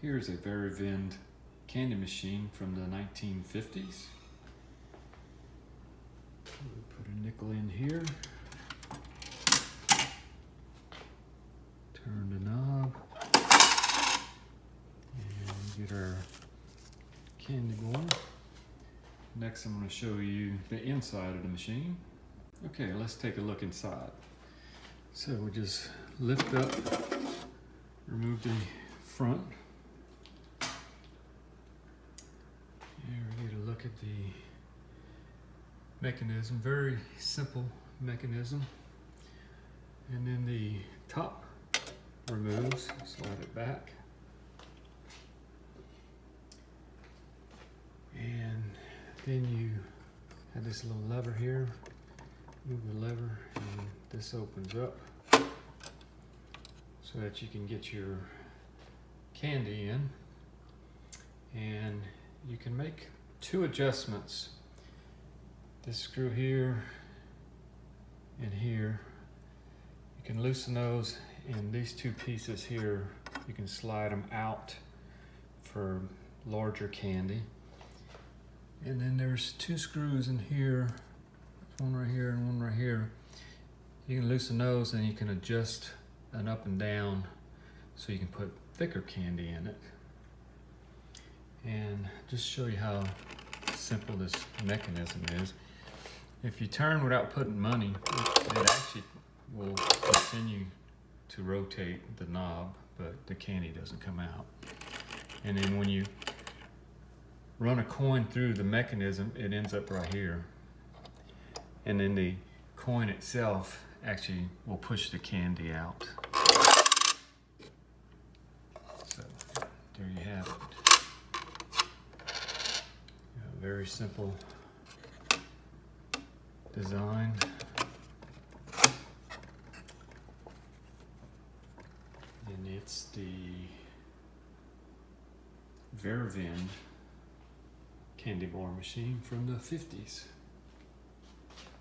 Here's a Vari Vend candy machine from the 1950s. We'll put a nickel in here. Turn the knob. And get our candy going. Next I'm going to show you the inside of the machine. Okay, let's take a look inside. So we just lift up, remove the front. Here we get a look at the mechanism, very simple mechanism. And then the top removes, slide it back. And then you have this little lever here, move the lever and this opens up so that you can get your candy in. And you can make two adjustments. This screw here and here, you can loosen those, and these two pieces here, you can slide them out for larger candy. And then there's two screws in here, one right here and one right here. You can loosen those and you can adjust an up and down so you can put thicker candy in it. And just show you how simple this mechanism is. If you turn without putting money, it actually will continue to rotate the knob, but the candy doesn't come out. And then when you run a coin through the mechanism, it ends up right here. And then the coin itself actually will push the candy out. So there you have it. Very simple design. And it's the Vari Vend candy bar machine from the 50s.